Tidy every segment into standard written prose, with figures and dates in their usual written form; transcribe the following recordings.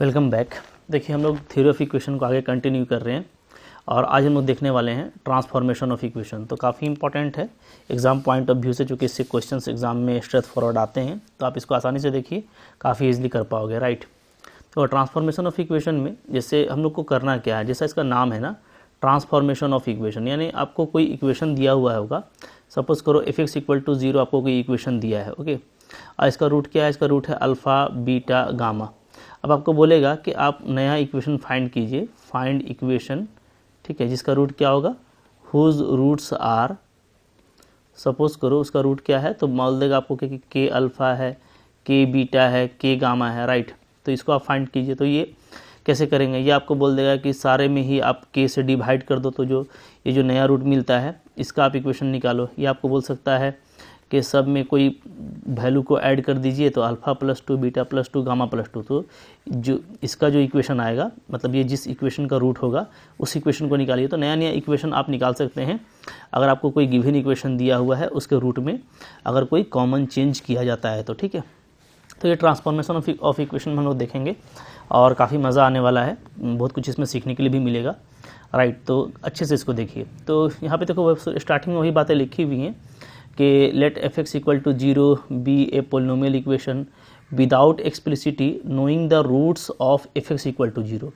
Welcome back. देखिए हम लोग थ्योरी ऑफ इक्वेशन को आगे कंटिन्यू कर रहे हैं और आज हम लोग देखने वाले हैं ट्रांसफॉर्मेशन ऑफ इक्वेशन। तो काफ़ी इंपॉर्टेंट है एग्जाम पॉइंट ऑफ व्यू से, चूँकि इससे क्वेश्चंस एग्जाम में स्ट्रेट फॉरवर्ड आते हैं तो आप इसको आसानी से देखिए, काफ़ी ईजिली कर पाओगे, राइट। तो ट्रांसफॉर्मेशन ऑफ इक्वेशन में जैसे हम लोग को करना क्या है, जैसा इसका नाम है ना, ट्रांसफॉर्मेशन ऑफ इक्वेशन, यानी आपको कोई इक्वेशन दिया हुआ होगा। सपोज करो f(x = 0) आपको कोई इक्वेशन दिया है, ओके। और इसका रूट क्या है, इसका रूट है अल्फ़ा बीटा गामा। अब आपको बोलेगा कि आप नया इक्वेशन फाइंड कीजिए, फाइंड इक्वेशन, ठीक है, जिसका रूट क्या होगा, हुज रूट्स आर, सपोज करो उसका रूट क्या है, तो बोल देगा आपको कि के अल्फ़ा है, के बीटा है, के गामा है, राइट। तो इसको आप फाइंड कीजिए। तो ये कैसे करेंगे, ये आपको बोल देगा कि सारे में ही आप के से डिवाइड कर दो, तो ये जो नया रूट मिलता है इसका आप इक्वेशन निकालो। ये आपको बोल सकता है कि सब में कोई वैल्यू को ऐड कर दीजिए, तो अल्फ़ा +2 बीटा +2 गामा +2, तो जो इसका जो इक्वेशन आएगा, मतलब ये जिस इक्वेशन का रूट होगा उस इक्वेशन को निकालिए। तो नया नया इक्वेशन आप निकाल सकते हैं अगर आपको कोई गिवन इक्वेशन दिया हुआ है उसके रूट में अगर कोई कॉमन चेंज किया जाता है तो, ठीक है। तो ये ट्रांसफॉर्मेशन ऑफ इक्वेशन हम लोग देखेंगे और काफ़ी मज़ा आने वाला है, बहुत कुछ इसमें सीखने के लिए भी मिलेगा, राइट। तो अच्छे से इसको देखिए। तो यहाँ पे देखो स्टार्टिंग में वही बातें लिखी हुई हैं कि let f(x = 0) be a polynomial equation without explicitly knowing the roots of f(x = 0).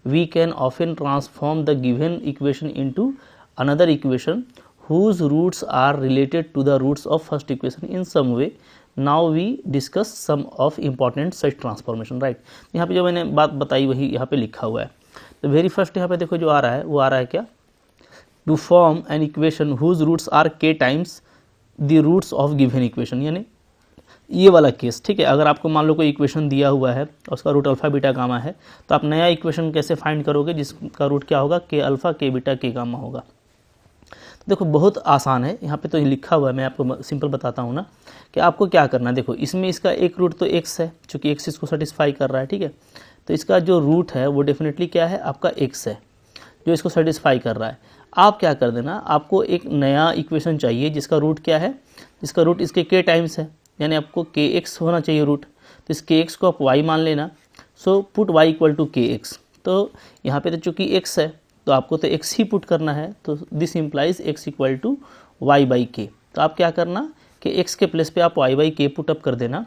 We can often transform the given equation into another equation whose roots are related to the roots of first equation in some way. Now we discuss some of important such transformation, right। यहाँ पे जो मैंने बात बताई वही यहाँ पे लिखा हुआ है। तो वेरी फर्स्ट यहाँ पे देखो जो आ रहा है वो आ रहा है क्या, to form an equation whose roots are k times the roots of given equation, यानी ये वाला केस, ठीक है। अगर आपको मान लो कोई इक्वेशन दिया हुआ है और उसका रूट अल्फ़ा बीटा गामा है, तो आप नया इक्वेशन कैसे फाइंड करोगे जिसका रूट क्या होगा, के अल्फ़ा के बीटा के गामा होगा। देखो बहुत आसान है, यहाँ पे तो लिखा हुआ है, मैं आपको सिंपल बताता हूँ ना कि आपको क्या करना है। देखो इसमें इसका एक रूट तो x है, चूँकि x इसको सेटिस्फाई कर रहा है, ठीक है। तो इसका जो रूट है वो डेफिनेटली क्या है, आपका x है जो इसको सेटिस्फाई कर रहा है। आप क्या कर देना, आपको एक नया इक्वेशन चाहिए जिसका रूट क्या है, जिसका रूट इसके k टाइम्स है, यानी आपको kx होना चाहिए रूट। तो इस kx को आप y मान लेना। So put y = kx। तो यहाँ पे तो चूँकि x है तो आपको तो x ही पुट करना है, तो दिस इम्प्लाइज x = y/k। तो आप क्या करना कि x के प्लेस पे आप y/k पुटअप कर देना,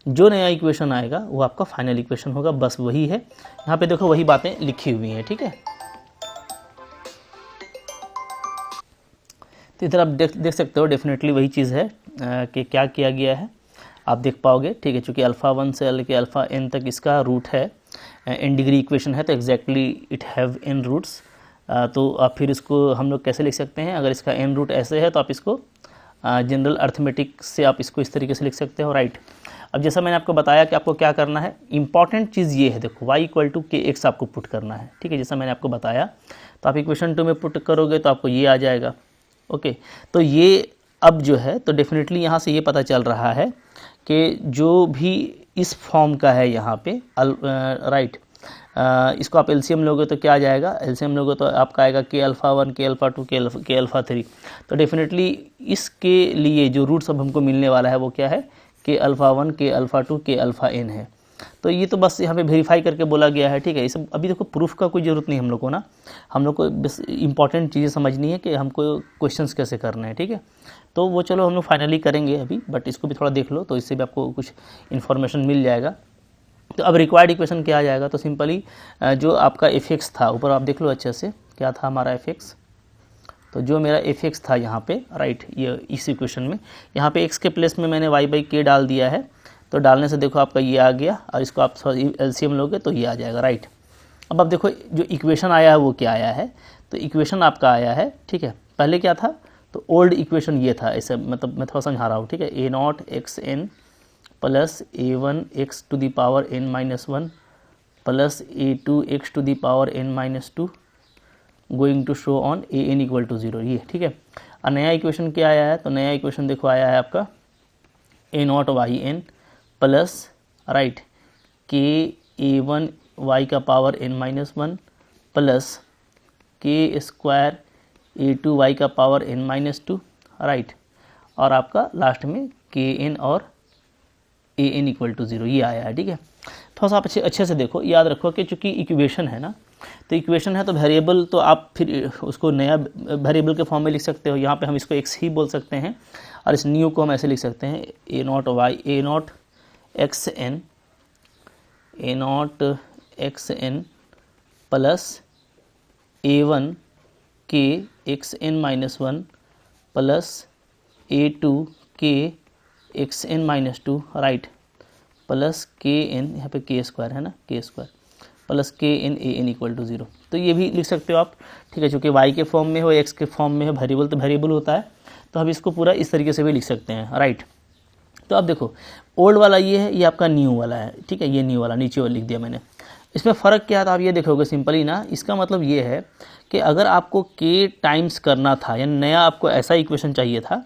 जो नया इक्वेशन आएगा वो आपका फाइनल इक्वेशन होगा, बस वही है। यहाँ पे देखो वही बातें लिखी हुई हैं, ठीक है। तो इधर आप देख सकते हो डेफिनेटली वही चीज़ है कि क्या किया गया है, आप देख पाओगे, ठीक है। चूँकि α1 से लेके αn तक इसका रूट है, n डिग्री इक्वेशन है, तो exactly it have n roots. तो आप फिर इसको हम लोग कैसे लिख सकते हैं, अगर इसका n रूट ऐसे है तो आप इसको जनरल अर्थमेटिक से आप इसको इस तरीके से लिख सकते हो, राइट। अब जैसा मैंने आपको बताया कि आपको क्या करना है, इंपॉर्टेंट चीज़ ये है, देखो y = kx आपको पुट करना है, ठीक है। जैसा मैंने आपको बताया, तो आप इक्वेशन 2 में पुट करोगे तो आपको ये आ जाएगा, ओके। तो ये अब जो है तो डेफिनेटली यहाँ से ये पता चल रहा है कि जो भी इस फॉर्म का है यहाँ पे राइट, इसको आप एलसीएम लोगे तो क्या आ जाएगा, एलसीएम लोगे तो आपका आएगा के अल्फ़ा 1 के अल्फ़ा 2 के अल्फ़ा 3। तो डेफिनेटली इसके लिए जो रूट सब हमको मिलने वाला है वो क्या है, के अल्फ़ा 1 के अल्फ़ा 2 के अल्फ़ा n है। तो ये तो बस यहाँ पे वेरीफाई करके बोला गया है, ठीक है। ये सब अभी देखो प्रूफ का कोई ज़रूरत नहीं हम लोग को ना, हम लोग को बस इंपॉर्टेंट चीज़ें समझनी है कि हमको क्वेश्चंस कैसे करने हैं, ठीक है। तो वो चलो हम लोग फाइनली करेंगे अभी, बट इसको भी थोड़ा देख लो तो इससे भी आपको कुछ इन्फॉर्मेशन मिल जाएगा। तो अब रिक्वायर्ड इक्वेशन क्या आ जाएगा, तो सिंपली जो आपका f(x) था, ऊपर आप देख लो अच्छे से क्या था हमारा f(x), तो जो मेरा f(x) था यहाँ पे, राइट, ये इस इक्वेशन में, यहाँ पे x के प्लेस में मैंने y/k डाल दिया है। तो डालने से देखो आपका ये आ गया, और इसको आप एलसीएम लोगे तो ये आ जाएगा, राइट। अब आप देखो जो इक्वेशन आया है वो क्या आया है, तो इक्वेशन आपका आया है, ठीक है। पहले क्या था, तो ओल्ड इक्वेशन ये था, ऐसे मतलब मैं थोड़ा समझा रहा हूँ, ठीक है। a0xn + a1x⁴n−1 + a2x⁴n−2 going to so on an = 0, ये, ठीक है। और नया इक्वेशन क्या आया है, तो नया इक्वेशन देखो आया है आपका a0yn plus, right, k a1y⁴n−1 plus k² a2y⁴n−2, right. और आपका लास्ट में kn और an = 0, ये आया है, ठीक है। थोड़ा सा आप अच्छे से देखो, याद रखो कि चूँकि इक्वेशन है ना, तो इक्वेशन है तो वेरिएबल तो आप फिर उसको नया वेरिएबल के फॉर्म में लिख सकते हो। यहाँ पे हम इसको x ही बोल सकते हैं और इस न्यू को हम ऐसे लिख सकते हैं a not y a not x n plus a1 k x n minus one plus a2 k x n minus two, right, plus k n, यहाँ पे के स्क्वायर है ना, k square plus k n a n equal to 0। तो ये भी लिख सकते हो आप, ठीक है, चूँकि y के फॉर्म में हो, x के फॉर्म में है, वेरिएबल तो वेरिएबल होता है, तो हम इसको पूरा इस तरीके से भी लिख सकते हैं, राइट। तो अब देखो ओल्ड वाला ये है, ये आपका न्यू वाला है, ठीक है, ये न्यू वाला नीचे वाला लिख दिया मैंने। इसमें फ़र्क क्या था आप ये देखोगे सिंपली ना, इसका मतलब ये है कि अगर आपको k टाइम्स करना था या नया आपको ऐसा इक्वेशन चाहिए था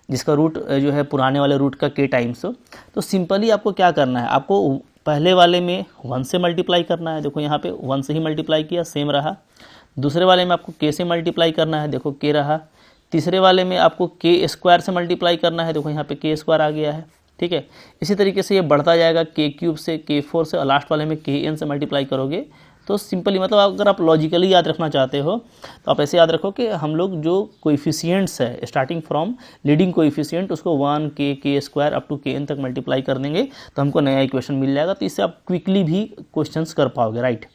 जिसका रूट जो है पुराने वाले रूट का k टाइम्स हो, तो सिंपली आपको क्या करना है, आपको पहले वाले में 1 से मल्टीप्लाई करना है, देखो यहाँ पे 1 से ही मल्टीप्लाई किया, सेम रहा। दूसरे वाले में आपको k से मल्टीप्लाई करना है, देखो k रहा। तीसरे वाले में आपको k स्क्वायर से मल्टीप्लाई करना है, देखो यहाँ पे k स्क्वायर आ गया है, ठीक है। इसी तरीके से ये बढ़ता जाएगा k क्यूब से, k4 से, और लास्ट वाले में kn से मल्टीप्लाई करोगे तो सिंपली, मतलब अगर आप लॉजिकली याद रखना चाहते हो तो आप ऐसे याद रखो कि हम लोग जो कोएफिशिएंट्स है स्टार्टिंग फ्रॉम लीडिंग कोएफिशिएंट उसको 1 के स्क्वायर अप टू kn तक मल्टीप्लाई कर देंगे तो हमको नया इक्वेशन मिल जाएगा। तो इससे आप क्विकली भी क्वेश्चंस कर पाओगे, राइट।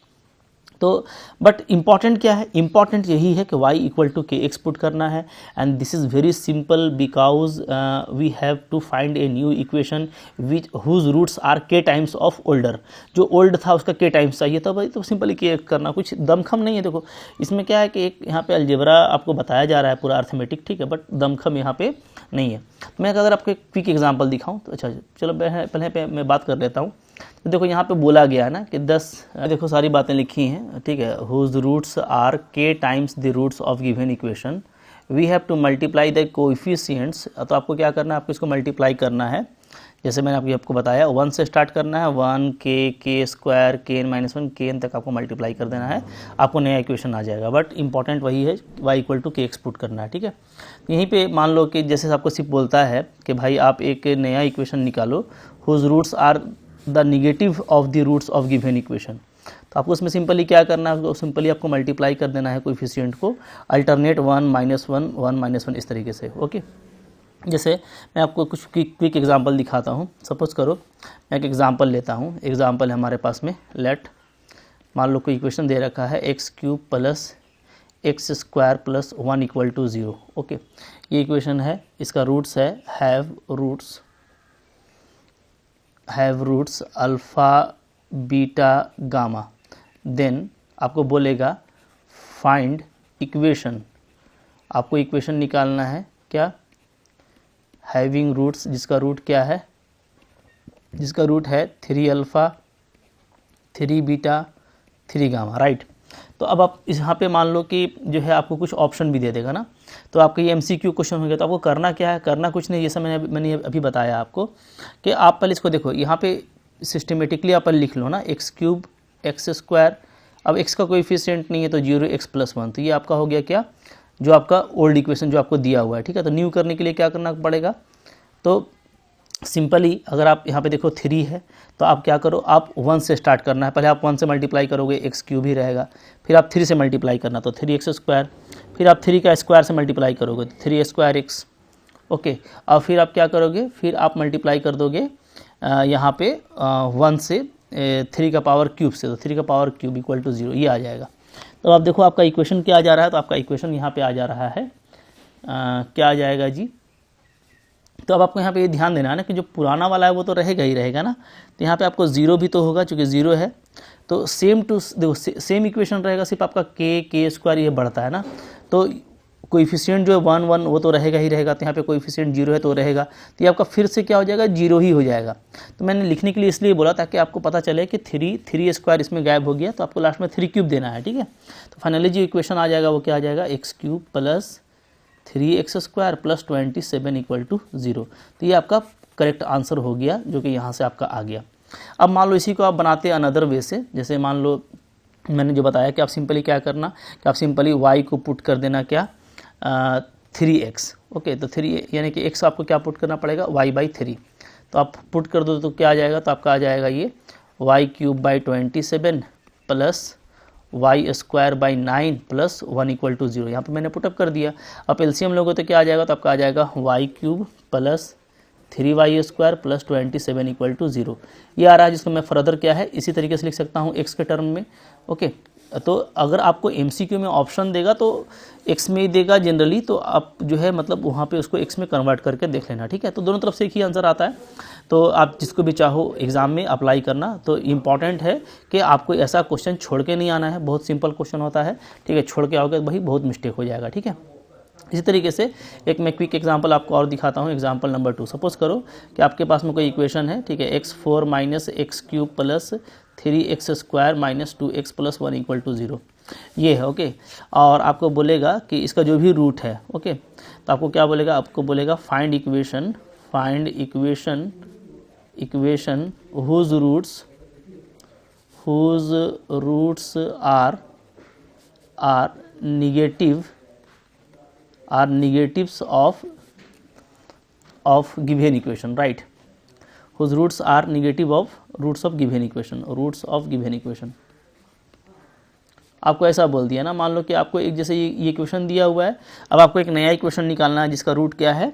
तो बट इम्पॉर्टेंट क्या है, इम्पॉर्टेंट यही है कि y equal to k x put करना है, and this is very simple because we have to find a new equation which whose roots are k times of older. जो old था उसका k टाइम्स चाहिए था भाई, तो सिंपली k करना, कुछ दमखम नहीं है। देखो इसमें क्या है कि एक यहाँ पे अलजेब्रा आपको बताया जा रहा है पूरा अर्थमेटिक, ठीक है, बट दमखम यहाँ पे नहीं है। मैं अगर आपको एक क्विक एग्जाम्पल दिखाऊँ तो अच्छा चलो पहले मैं बात कर लेता हूँ। तो देखो यहाँ पे बोला गया ना कि 10, देखो सारी बातें लिखी हैं, ठीक है, whose roots are k times the roots of given equation, we have to multiply the coefficients. तो आपको क्या करना है, आपको इसको मल्टीप्लाई करना है, जैसे मैंने आपको बताया 1 से स्टार्ट करना है, 1 के स्क्वायर kn माइनस 1 kn तक आपको मल्टीप्लाई कर देना है, आपको नया इक्वेशन आ जाएगा। बट इंपॉर्टेंट वही है, y equal to k x put करना है, ठीक है। यहीं पे मान लो कि जैसे आपको सिर्फ बोलता है कि भाई आप एक नया इक्वेशन निकालो whose roots are the negative of the roots of given equation. तो आपको उसमें सिंपली क्या करना है, सिंपली आपको मल्टीप्लाई कर देना है कोएफिशिएंट को, अल्टरनेट 1 माइनस 1 1 माइनस 1 इस तरीके से, ओके। जैसे मैं आपको कुछ क्विक एग्जांपल दिखाता हूँ। सपोज करो मैं एक एग्जांपल लेता हूँ, एग्जांपल है हमारे पास में, लेट मान लो कोई इक्वेशन दे रखा है x cube plus x square plus 1 equal to 0, okay. ये इक्वेशन है, इसका रूट्स है have roots alpha beta gamma. Then आपको बोलेगा फाइंड इक्वेशन, आपको इक्वेशन निकालना है क्या, हैविंग रूट्स, जिसका रूट क्या है, जिसका रूट है 3 अल्फ़ा 3 बीटा 3 गामा, राइट। तो अब आप यहाँ पे मान लो कि जो है आपको कुछ ऑप्शन भी दे देगा ना, तो आपका ये MCQ क्वेश्चन हो गया। तो आपको करना क्या है, करना कुछ नहीं, जैसा मैंने अभी बताया आपको कि आप पहले इसको देखो, यहाँ पे सिस्टमेटिकली आप लिख लो ना, एक्स क्यूब एक्स स्क्वायर, अब x का कोएफिशिएंट नहीं है तो 0x प्लस 1, तो ये आपका हो गया क्या, जो आपका ओल्ड इक्वेशन जो आपको दिया हुआ है, ठीक है। तो न्यू करने के लिए क्या करना पड़ेगा, तो सिंपली अगर आप यहाँ पे देखो 3 है तो आप क्या करो, आप 1 से स्टार्ट करना है, पहले आप 1 से मल्टीप्लाई करोगे एक्स क्यूब ही रहेगा, फिर आप 3 से मल्टीप्लाई करना तो 3x स्क्वायर, फिर आप 3 का स्क्वायर से मल्टीप्लाई करोगे तो 3 स्क्वायर एक्स, ओके। और फिर आप क्या करोगे, फिर आप मल्टीप्लाई कर दोगे यहाँ पे 1 से 3 का पावर क्यूब से, तो 3 का पावर क्यूब इक्वल टू 0, ये आ जाएगा। तो आप देखो आपका इक्वेशन क्या आ जा रहा है, तो आपका इक्वेशन यहाँ पे आ जा रहा है क्या आ जाएगा जी। तो अब आपको यहाँ पे ये ध्यान देना है ना कि जो पुराना वाला है वो तो रहेगा ही रहेगा ना, तो यहाँ पे आपको 0 भी तो होगा, चूँकि 0 है तो सेम टू देखो सेम इक्वेशन रहेगा, सिर्फ आपका के स्क्वायर ये बढ़ता है ना, तो कोएफिशिएंट जो है 1 1 वो तो रहेगा ही रहेगा, तो यहाँ पे कोएफिशिएंट 0 है तो रहेगा, तो ये आपका फिर से क्या हो जाएगा, 0 ही हो जाएगा। तो मैंने लिखने के लिए इसलिए बोला ताकि आपको पता चले कि 3 स्क्वायर इसमें गायब हो गया, तो आपको लास्ट में 3 क्यूब देना है, ठीक है। तो फाइनली जो इक्वेशन आ जाएगा वो क्या आ जाएगा, x cube plus 3x square plus 27 equal to 0। तो ये आपका करेक्ट आंसर हो गया, जो कि यहाँ से आपका आ गया। अब मान लो इसी को आप बनाते हैं अनदर वे से, जैसे मान लो मैंने जो बताया कि आप सिंपली क्या करना कि आप सिंपली y को पुट कर देना क्या 3x, ओके। तो 3 यानी कि x आपको क्या पुट करना पड़ेगा, y/3, तो आप पुट कर दो तो क्या आ जाएगा, तो आपका आ जाएगा ये y cube by 27 plus y square by 9 plus 1 equal to 0। यहाँ पर मैंने पुटअप कर दिया। अब एलसीएम लोगों तो क्या आ जाएगा, तो आपका आ जाएगा y cube plus 3y square plus 27 equal to 0। ये आ रहा है, जिसको मैं फर्दर क्या है इसी तरीके से लिख सकता हूँ x के टर्म में। ओके, तो अगर आपको MCQ में ऑप्शन देगा तो x में ही देगा जनरली, तो आप जो है मतलब वहाँ पे उसको x में कन्वर्ट करके देख लेना, ठीक है। तो दोनों तरफ से एक ही आंसर आता है, तो आप जिसको भी चाहो एग्ज़ाम में अप्लाई करना। तो इम्पॉर्टेंट है कि आपको ऐसा क्वेश्चन छोड़ के नहीं आना है, बहुत सिंपल क्वेश्चन होता है, ठीक है। छोड़ के आओगे तो भाई बहुत मिस्टेक हो जाएगा, ठीक है। इसी तरीके से एक मैं क्विक एग्जांपल आपको और दिखाता हूँ। एग्जांपल नंबर 2, सपोज करो कि आपके पास में कोई इक्वेशन है, ठीक है, x4 minus x cube plus 3x square minus 2x plus 1 equal to 0, ये है। ओके, और आपको बोलेगा कि इसका जो भी रूट है, ओके, तो आपको क्या बोलेगा, आपको बोलेगा find equation whose roots are negatives of given equation, right? whose roots are negative of roots of given equation। आपको ऐसा बोल दिया ना, मान लो कि आपको एक जैसे ये इक्वेशन दिया हुआ है, अब आपको एक नया इक्वेशन निकालना है जिसका रूट क्या है,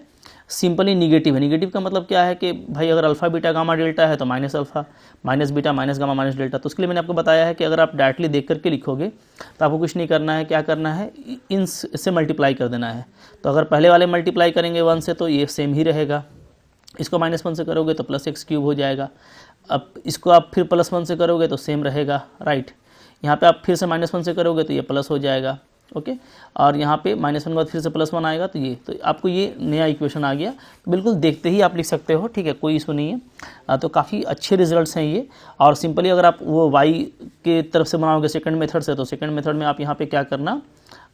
सिंपली निगेटिव है। निगेटिव का मतलब क्या है कि भाई अगर अल्फा बीटा गामा डेल्टा है तो minus alpha minus beta minus gamma minus delta. तो उसके लिए मैंने आपको बताया है कि अगर आप डायरेक्टली देख करके लिखोगे तो आपको कुछ नहीं करना है, क्या करना है, इन से मल्टीप्लाई कर देना है। तो अगर पहले वाले मल्टीप्लाई करेंगे 1 से तो ये सेम ही रहेगा, इसको -1 से करोगे तो प्लस एक्स क्यूब हो जाएगा। अब इसको आप फिर +1 से करोगे तो सेम रहेगा, राइट। यहाँ पे आप फिर से -1 से करोगे तो ये प्लस हो जाएगा, ओके। और यहाँ पे -1 के बाद फिर से +1 आएगा तो ये, तो आपको ये नया इक्वेशन आ गया। तो बिल्कुल देखते ही आप लिख सकते हो, ठीक है, कोई इशू नहीं है। तो काफ़ी अच्छे रिजल्ट्स हैं ये। और सिंपली अगर आप वो y के तरफ से बनाओगे सेकंड मेथड से, तो सेकंड मेथड में आप यहाँ पे क्या करना,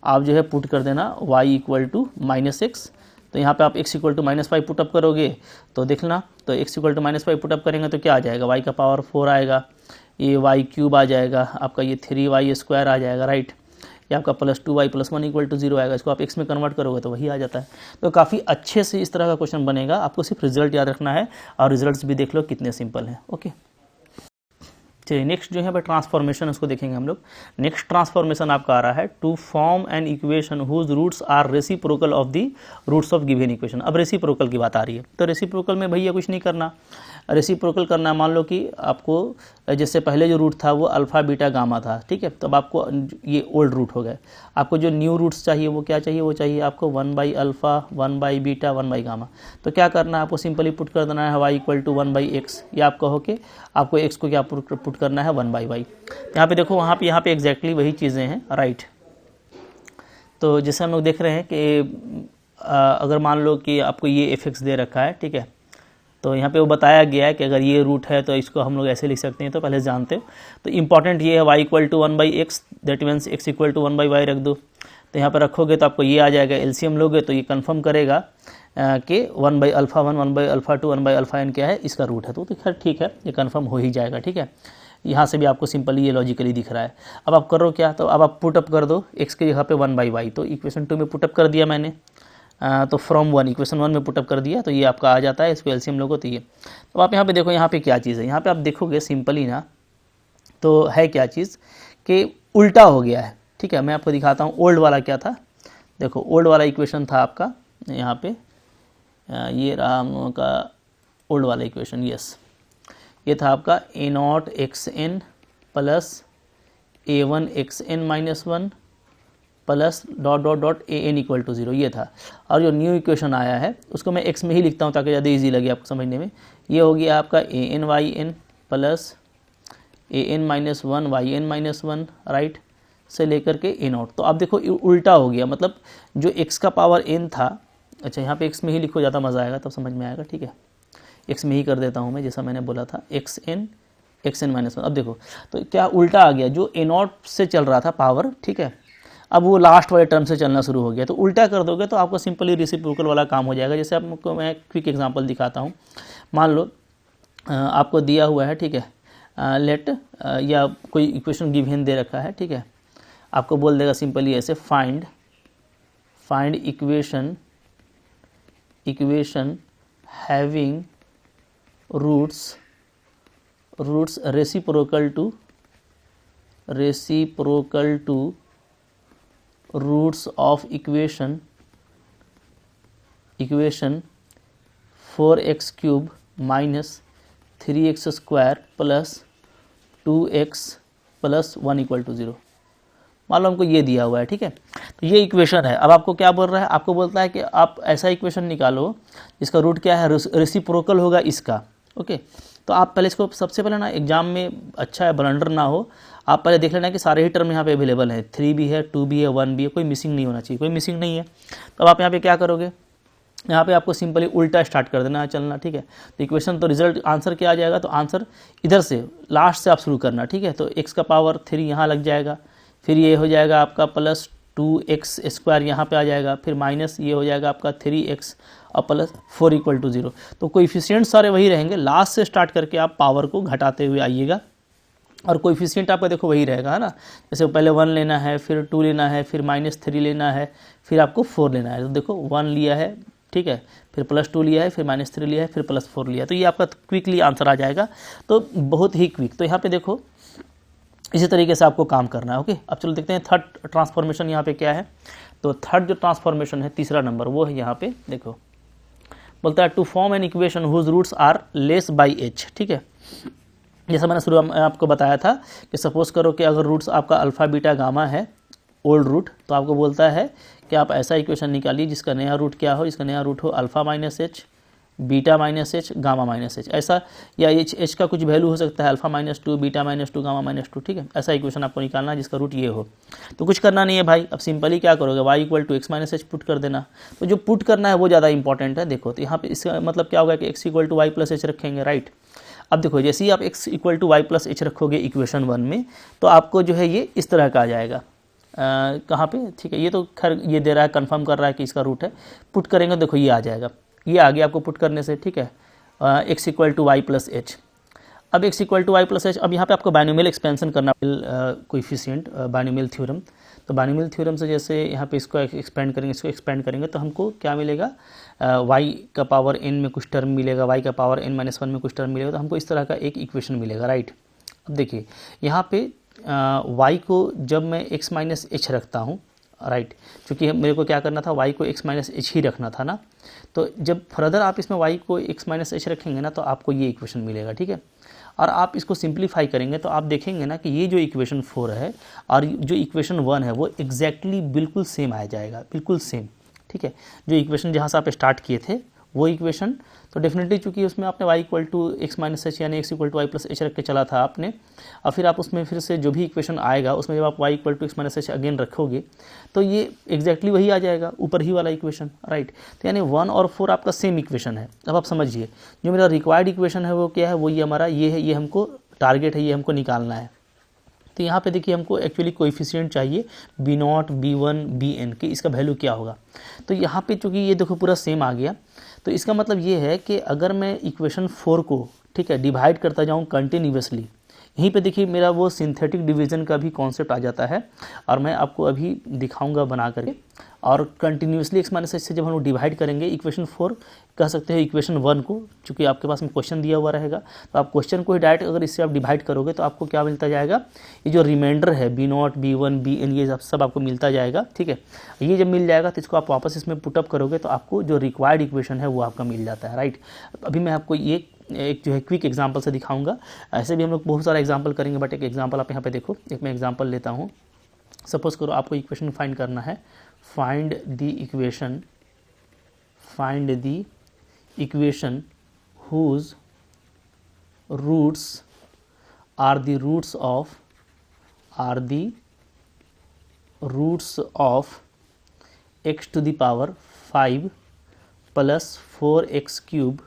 आप जो है पुट कर देना y इक्वल टू -x। तो यहाँ पे आप x इक्वल टू -5 पुटअप करोगे तो देखना, तो x इक्वल टू -5 पुटअप करेंगे तो क्या आ जाएगा, y का पावर 4 आएगा, ये y क्यूब आ जाएगा, आपका ये 3y स्क्वायर आ जाएगा, राइट। ये आपका plus 2y plus 1 equal to 0 आएगा। इसको आप x में कन्वर्ट करोगे तो वही आ जाता है। तो काफ़ी अच्छे से इस तरह का क्वेश्चन बनेगा, आपको सिर्फ रिजल्ट याद रखना है और रिजल्ट्स भी देख लो कितने सिंपल हैं, ओके। चलिए नेक्स्ट जो है भाई ट्रांसफॉर्मेशन, उसको देखेंगे हम लोग। नेक्स्ट ट्रांसफॉर्मेशन आपका आ रहा है to form an equation whose roots are reciprocal of the roots of given equation. अब रेसिप्रोकल की बात आ रही है, तो रेसिप्रोकल में भैया कुछ नहीं करना, रेसिप्रोकल करना, मान लो कि आपको जैसे पहले जो रूट था वो अल्फ़ा बीटा गामा था, ठीक है, तब आपको ये ओल्ड रूट हो गए। आपको जो न्यू रूट्स चाहिए वो क्या चाहिए, वो चाहिए आपको 1/अल्फ़ा 1/बीटा 1/गामा। तो क्या करना है, आपको सिंपली पुट कर देना है y इक्वल टू 1/x, या आप कहो कि आपको x को क्या पुट करना है 1/y। यहाँ पे देखो, यहाँ पे एग्जैक्टली वही चीज़ें हैं, राइट। तो जैसे हम लोग देख रहे हैं कि अगर मान लो कि आपको ये f(x) दे रखा है, ठीक है, तो यहाँ पे वो बताया गया है कि अगर ये रूट है तो इसको हम लोग ऐसे लिख सकते हैं, तो पहले जानते हो। तो इंपॉर्टेंट ये है y equal to 1/x, that means x equal to 1/y रख दो। तो यहाँ पर रखोगे तो आपको ये आ जाएगा, एलसीएम लोगे तो ये कंफर्म करेगा कि 1/अल्फ़ा 1 1/अल्फ़ा 2 1/अल्फ़ा n क्या है, इसका रूट है। तो खैर ठीक है, ये कंफर्म हो ही जाएगा, ठीक है। यहाँ से भी आपको सिंपली ये लॉजिकली दिख रहा है। अब आप करो क्या, तो अब आप पुटअप कर दो x की जगह पे 1/y। तो इक्वेशन 2 में पुटअप कर दिया मैंने, तो फ्रॉम 1 इक्वेशन 1 में पुटअप कर दिया, तो ये आपका आ जाता है। इसको एलसीएम लोगो तो ये। तो आप यहाँ पे देखो, यहाँ पे क्या चीज़ है, यहाँ पे आप देखोगे सिंपली ना, तो है क्या चीज़ कि उल्टा हो गया है, ठीक है। मैं आपको दिखाता हूँ ओल्ड वाला क्या था। देखो ओल्ड वाला इक्वेशन था आपका यहाँ पे, ये रहा हम लोगों का ओल्ड वाला इक्वेशन, यस, ये था आपका a0xn plus a1xn-1 plus dot dot dot an equal to 0, ये था। और जो न्यू इक्वेशन आया है उसको मैं x में ही लिखता हूँ ताकि ज़्यादा इजी लगे आपको समझने में। ये हो गया आपका an(yn) plus an-1 yn-1, right, से लेकर के a0। तो आप देखो उल्टा हो गया, मतलब जो x का पावर n था, अच्छा यहाँ पे x में ही लिखो, ज़्यादा मज़ा आएगा तब समझ में आएगा, ठीक है। x में ही कर देता हूँ मैं, जैसा मैंने बोला था xn-1। अब देखो तो क्या उल्टा आ गया, जो a0 से चल रहा था पावर, ठीक है, अब वो लास्ट वाले टर्म से चलना शुरू हो गया। तो उल्टा कर दोगे तो आपको सिंपली रेसिप्रोकल वाला काम हो जाएगा। जैसे आपको मैं क्विक एग्जांपल दिखाता हूँ। मान लो आपको दिया हुआ है, ठीक है, लेट या कोई इक्वेशन गिवन दे रखा है, ठीक है, आपको बोल देगा सिंपली ऐसे, find equation having roots reciprocal to roots of equation 4x cube minus 3x square plus 2x plus 1 equal to 0। मान लो हमको ये दिया हुआ है, ठीक है। तो ये इक्वेशन है। अब आपको क्या बोल रहा है, आपको बोलता है कि आप ऐसा इक्वेशन निकालो जिसका रूट क्या है, रेसिप्रोकल होगा इसका। ओके, तो आप पहले इसको सबसे पहले ना एग्जाम में अच्छा है ब्लंडर ना हो, आप पहले देख लेना कि सारे ही टर्म यहाँ पे अवेलेबल है, 3 भी है, 2 भी है, 1 भी है, कोई मिसिंग नहीं होना चाहिए, कोई मिसिंग नहीं है। तो अब आप यहाँ पे क्या करोगे, यहाँ पे आपको सिंपली उल्टा स्टार्ट कर देना है चलना, ठीक है। तो इक्वेशन तो रिजल्ट आंसर क्या आ जाएगा, तो आंसर इधर से लास्ट से आप शुरू करना, ठीक है। तो x का पावर 3 यहाँ लग जाएगा, फिर ये हो जाएगा आपका प्लस 2x स्क्वायर यहाँ पे आ जाएगा, फिर माइनस ये हो जाएगा आपका 3x और प्लस 4 इक्वल टू 0। तो कोएफिशिएंट सारे वही रहेंगे, लास्ट से स्टार्ट करके आप पावर को घटाते हुए आइएगा और कोएफिशिएंट आपका देखो वही रहेगा, है ना। जैसे पहले 1 लेना है, फिर 2 लेना है, फिर -3 लेना है, फिर आपको 4 लेना है। तो देखो 1 लिया है, ठीक है, फिर +2 लिया है, फिर -3 लिया है, फिर +4 लिया है। तो ये आपका क्विकली आंसर आ जाएगा, तो बहुत ही क्विक। तो यहाँ पे देखो इसी तरीके से आपको काम करना है। ओके, अब चलो देखते हैं थर्ड ट्रांसफॉर्मेशन यहाँ पे क्या है। तो थर्ड जो ट्रांसफॉर्मेशन है, तीसरा नंबर, वो है यहाँ पे देखो, बोलता है to form an equation whose roots are less by h, ठीक है। जैसा मैंने शुरू में आपको बताया था कि सपोज करो कि अगर रूट्स आपका अल्फ़ा बीटा गामा है, ओल्ड रूट, तो आपको बोलता है कि आप ऐसा इक्वेशन निकालिए जिसका नया रूट क्या हो, इसका नया रूट हो alpha minus H, beta minus H, gamma minus H, ऐसा, या एच का कुछ वैल्यू हो सकता है, अल्फ़ा -2, बीटा -2, गामा -2, ठीक है। ऐसा इक्वेशन आपको निकालना है जिसका रूट ये हो। तो कुछ करना नहीं है भाई, अब सिंपली क्या करोगे, y = x - h पुट कर देना। तो जो पुट करना है वो ज़्यादा इंपॉर्टेंट है। देखो तो यहाँ पे इसका मतलब क्या होगा कि x = y + h रखेंगे, राइट। अब देखो जैसे ही आप x = y + h रखोगे इक्वेशन 1 में, तो आपको जो है ये इस तरह का आ जाएगा, कहाँ पे, ठीक है। ये तो खैर ये दे रहा है, कंफर्म कर रहा है कि इसका रूट है। पुट करेंगे देखो ये आ जाएगा, ये आ गया आपको पुट करने से, ठीक है। x = y + h। अब x = y + h, अब यहाँ पे आपको बाइनोमियल एक्सपेंशन करना, कोएफिशिएंट बाइनोमियल थ्योरम। तो बाइनोमियल थ्योरम से जैसे यहाँ पे इसको एक्सपेंड करेंगे, इसको एक्सपेंड करेंगे, तो हमको क्या मिलेगा, y का पावर n में कुछ टर्म मिलेगा, y का पावर n - 1 में कुछ टर्म मिलेगा। तो हमको इस तरह का एक इक्वेशन मिलेगा, राइट। अब देखिए यहाँ पे y को जब मैं x - h रखता हूँ, राइट, क्योंकि मेरे को क्या करना था, y को x - h ही रखना था ना। तो जब फर्दर आप इसमें y को x - h रखेंगे ना, तो आपको ये इक्वेशन मिलेगा, ठीक है। और आप इसको सिंप्लीफाई करेंगे तो आप देखेंगे ना कि ये जो इक्वेशन 4 है और जो इक्वेशन 1 है वो एग्जैक्टली बिल्कुल सेम आ जाएगा, बिल्कुल सेम, ठीक है। जो इक्वेशन जहाँ से आप स्टार्ट किए थे वो इक्वेशन, तो डेफिनेटली चूंकि उसमें आपने y = x - h यानी x = y + h रख के चला था आपने, और फिर आप उसमें फिर से जो भी इक्वेशन आएगा उसमें जब आप y = x - h अगेन रखोगे तो ये एग्जैक्टली वही आ जाएगा, ऊपर ही वाला इक्वेशन, राइट। तो यानी 1 और 4 आपका सेम इक्वेशन है। अब आप समझिए जो मेरा रिक्वायर्ड इक्वेशन है वो क्या है, वो ये हमारा ये है, ये हमको टारगेट है, ये हमको निकालना है। तो यहाँ पे देखिए हमको एक्चुअली कोएफिशिएंट चाहिए b0, b1, bn कि इसका वैल्यू क्या होगा। तो यहाँ पे चूँकि ये देखो पूरा सेम आ गया, तो इसका मतलब ये है कि अगर मैं इक्वेशन 4 को, ठीक है, डिवाइड करता जाऊँ कंटिन्यूसली, यहीं पे देखिए मेरा वो सिंथेटिक डिवीज़न का भी कॉन्सेप्ट आ जाता है, और मैं आपको अभी दिखाऊंगा बना करके। और कंटिन्यूसली x - h से जब हम लोग डिवाइड करेंगे इक्वेशन 4, कह सकते हैं इक्वेशन 1 को, चूँकि आपके पास में क्वेश्चन दिया हुआ रहेगा, तो आप क्वेश्चन को ही डायरेक्ट अगर इससे आप डिवाइड करोगे तो आपको क्या मिलता जाएगा, ये जो रिमाइंडर है b0, b1, bn, ये सब आपको मिलता जाएगा, ठीक है। ये जब मिल जाएगा तो इसको आप वापस इसमें पुटअप करोगे तो आपको जो रिक्वायर्ड इक्वेशन है वो आपका मिल जाता है, राइट। अभी मैं आपको ये एक जो है क्विक एग्जांपल से दिखाऊंगा। ऐसे भी हम लोग बहुत सारा एग्जांपल करेंगे, बट एक एग्जांपल आप यहाँ पे देखो, एक मैं एग्जांपल लेता हूँ। सपोज करो आपको इक्वेशन फाइंड करना है, find the equation whose roots are the roots of x to the power 5 + 4x³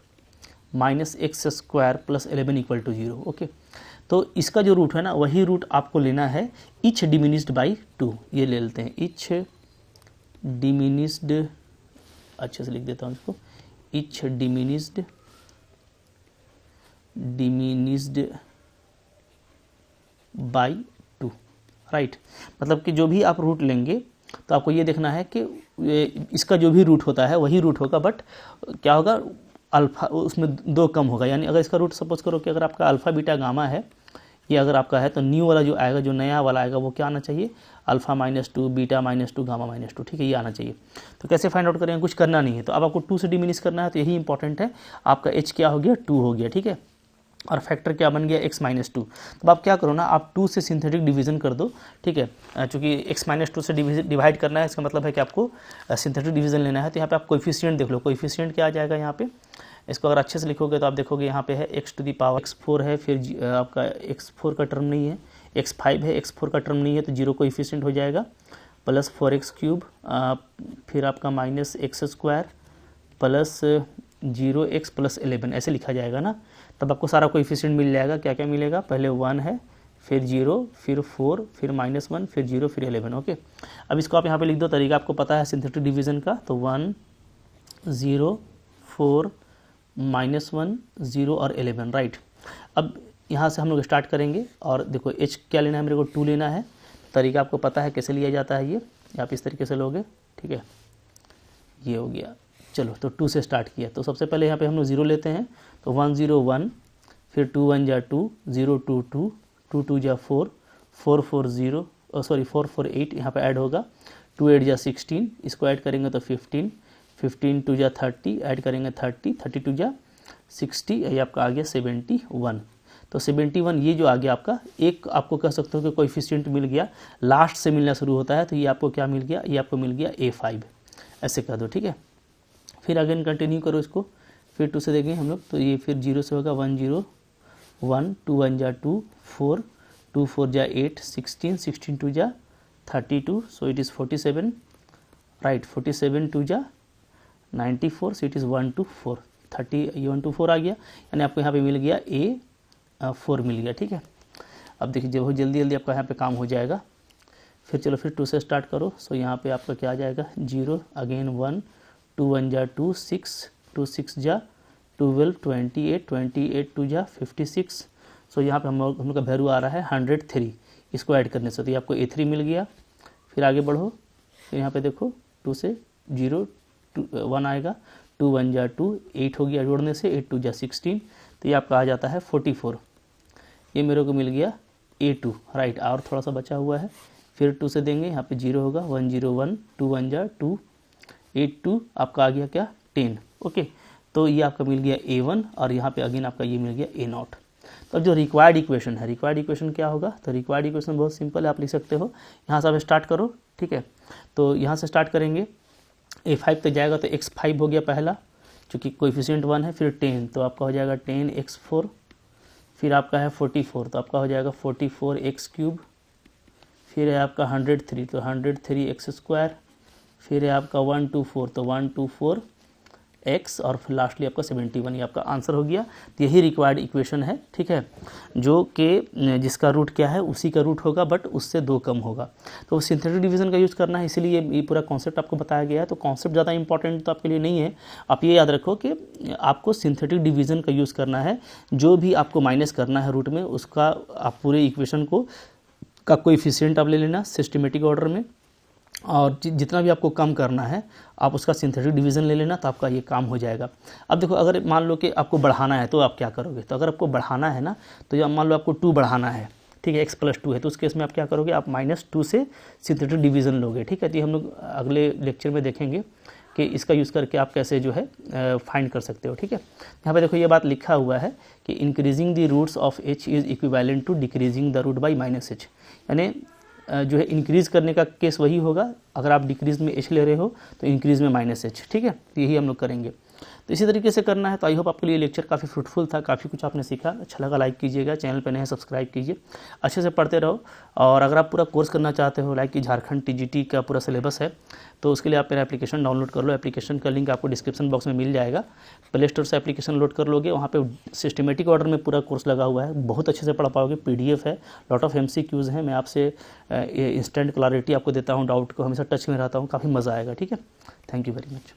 -x² + 11 = 0। Okay, तो इसका जो रूट है ना, वही रूट आपको लेना है इच डिमिनिस्ड बाई 2। ये ले लेते हैं इच डिमिनिस्ड, अच्छे से लिख देता हूँ इसको, इच डिमिनिस्ड बाई 2, राइट। मतलब कि जो भी आप रूट लेंगे तो आपको ये देखना है कि इसका जो भी रूट होता है वही रूट होगा, बट क्या होगा, अल्फ़ा उसमें 2 कम होगा, यानी अगर इसका रूट सपोज करो कि अगर आपका अल्फ़ा बीटा गामा है, ये अगर आपका है तो न्यू वाला जो आएगा, जो नया वाला आएगा वो क्या आना चाहिए, अल्फ़ा -2 बीटा -2 गामा -2, ठीक है, ये आना चाहिए। तो कैसे फाइंड आउट करेंगे, कुछ करना नहीं है, तो अब आपको 2 से डिमिनिश करना है, तो यही इंपॉर्टेंट है। आपका h क्या हो गया, 2 हो गया, ठीक है, और फैक्टर क्या बन गया, x -2। तो आप क्या करो ना, आप 2 से सिंथेटिक डिवीजन कर दो, ठीक है, चूँकि x -2 से डिवाइड करना है, इसका मतलब है कि आपको सिंथेटिक डिवीजन लेना है। तो यहाँ पे आप कोएफिशिएंट देख लो, कोएफिशिएंट क्या आ जाएगा यहाँ पे, इसको अगर अच्छे से लिखोगे तो आप देखोगे यहाँ पे है x⁴ है, फिर आपका x4 का टर्म नहीं है, x5 है, x4 का टर्म नहीं है, तो 0 कोएफिशिएंट हो जाएगा, प्लस 4x3, फिर आपका -x² प्लस 0x प्लस 11, ऐसे लिखा जाएगा ना। तब आपको सारा कोएफिशिएंट मिल जाएगा। क्या क्या मिलेगा, पहले 1 है, फिर 0, फिर 4, फिर -1, फिर 0, फिर 11। ओके, अब इसको आप यहाँ पे लिख दो, तरीका आपको पता है सिंथेटिक डिवीजन का, तो 1 0 4 -1 0 और 11, राइट। अब यहाँ से हम लोग स्टार्ट करेंगे, और देखो h क्या लेना है, मेरे को 2 लेना है। तरीका आपको पता है कैसे लिया जाता है, ये आप इस तरीके से लोगे, ठीक है, ये हो गया। चलो, तो 2 से स्टार्ट किया, तो सबसे पहले यहाँ पे हम लोग 0 लेते हैं, तो 1 0 1, फिर 2 1 जा 2, 0 2 2, 2 2 जा 4, 4 4 0, सॉरी 4 4 8 यहाँ पे ऐड होगा, 2 8 जा 16, इसको ऐड करेंगे तो 15, 15 2 जा 30, ऐड करेंगे 30, 32 जा 60, ये आपका आ गया 71। तो 71 ये जो आ गया आपका, एक आपको कह सकते हो कि कोएफिशिएंट मिल गया, लास्ट से मिलना शुरू होता है, तो ये आपको क्या मिल गया, ये आपको मिल गया A5, ऐसे कह दो, ठीक है। फिर अगेन कंटिन्यू करो इसको, फिर 2 से देखेंगे हम लोग, तो ये फिर 0 से होगा 1 0 1, 2 1 जा 2, 4, 2 4 जा 8, 16, 16 2 जा 32, सो इट इज़ 47, राइट, 47 2 जा 94, सो इट इज़ 1 2 4, 30, 1 2 4 आ गया, यानी आपको यहाँ पे मिल गया A4 मिल गया, ठीक है। अब देखिए बहुत जल्दी जल्दी आपका यहाँ पे काम हो जाएगा। फिर चलो, फिर 2 से स्टार्ट करो, सो यहाँ पे आपका क्या आ जाएगा, 0, अगेन 1, 2 1 जा 2 6, 2 6 जा 12, 28, 28 2 जा 56, सो यहाँ पे हम लोग का वैल्यू आ रहा है 103, इसको ऐड करने से तो ये आपको A3 मिल गया। फिर आगे बढ़ो, फिर यहाँ पे देखो 2 से 0 1 आएगा, 2 1 जा 2, 8 हो गया जोड़ने से, 8 2 जा 16, तो ये आपका आ जाता है 44, ये मेरे को मिल गया A2, राइट। और थोड़ा सा बचा हुआ है, फिर 2 से देंगे, यहाँ पे 0 होगा, 1 0 1, 2 1 जा 2, 8 2 आपका आ गया क्या 10, ओके। तो ये आपका मिल गया A1, और यहाँ पे अगेन आपका ये मिल गया A0। तो अब जो रिक्वायर्ड इक्वेशन है, रिक्वायर्ड इक्वेशन क्या होगा, तो रिक्वायर्ड इक्वेशन बहुत सिंपल है, आप लिख सकते हो, यहाँ से आप स्टार्ट करो, ठीक है। तो यहाँ से स्टार्ट करेंगे, A5 तक जाएगा, तो x5 हो गया पहला, चूँकि कोएफिशिएंट 1 है, फिर 10, तो आपका हो जाएगा 10 x4, फिर आपका है 44, तो आपका हो जाएगा 44 x3, फिर है आपका 103, तो 103 x², फिर है आपका 124, तो 124 x, और फिर लास्टली आपका 71, ये आपका आंसर हो गया। तो यही रिक्वायर्ड इक्वेशन है, ठीक है, जो कि जिसका रूट क्या है उसी का रूट होगा, बट उससे 2 कम होगा। तो सिंथेटिक डिवीजन का यूज़ करना है, इसीलिए ये पूरा कॉन्सेप्ट आपको बताया गया है। तो कॉन्सेप्ट ज़्यादा इंपॉर्टेंट तो आपके लिए नहीं है, आप ये याद रखो कि आपको सिंथेटिक डिवीजन का यूज़ करना है, जो भी आपको माइनस करना है रूट में, उसका आप पूरे इक्वेशन का कोएफिशिएंट आप ले लेना सिस्टमेटिक ऑर्डर में, और जितना भी आपको कम करना है आप उसका सिंथेटिक डिवीज़न ले लेना, तो आपका ये काम हो जाएगा। अब देखो, अगर मान लो कि आपको बढ़ाना है, तो आप क्या करोगे, तो अगर आपको बढ़ाना है ना, तो या मान लो आपको 2 बढ़ाना है, ठीक है, x+2 है, तो उस केस में आप क्या करोगे, आप -2 से सिंथेटिक डिवीज़न लोगे, ठीक है। तो ये हम लोग अगले लेक्चर में देखेंगे कि इसका यूज़ करके आप कैसे जो है फाइंड कर सकते हो, ठीक है। यहाँ पे देखो ये बात लिखा हुआ है कि increasing the roots of h is equivalent to decreasing the root by -h, यानी जो है इंक्रीज़ करने का केस वही होगा, अगर आप डिक्रीज़ में h ले रहे हो तो इंक्रीज़ में -h, ठीक है। तो यही हम लोग करेंगे, तो इसी तरीके से करना है। तो आई होप आपके लिए लेक्चर काफ़ी फ्रूटफुल था, काफ़ी कुछ आपने सीखा, अच्छा लगा लाइक कीजिएगा, चैनल पे नए हैं सब्सक्राइब कीजिए, अच्छे से पढ़ते रहो। और अगर आप पूरा कोर्स करना चाहते हो, लाइक कि झारखंड TGT का पूरा सिलेबस है, तो उसके लिए आप मेरा एप्लीकेशन डाउनलोड कर लो। एप्लीकेशन का लिंक आपको डिस्क्रिप्शन बॉक्स में मिल जाएगा, प्ले स्टोर से एप्लीकेशन लोड कर लोगे, वहाँ पे सिस्टमेटिक ऑर्डर में पूरा कोर्स लगा हुआ है, बहुत अच्छे से पढ़ पाओगे। PDF है, लॉट ऑफ MCQs हैं, मैं आपसे इंस्टेंट क्लैरिटी आपको देता हूँ, डाउट को हमेशा टच में रहता हूँ, काफ़ी मज़ा आएगा, ठीक है। Thank you very much.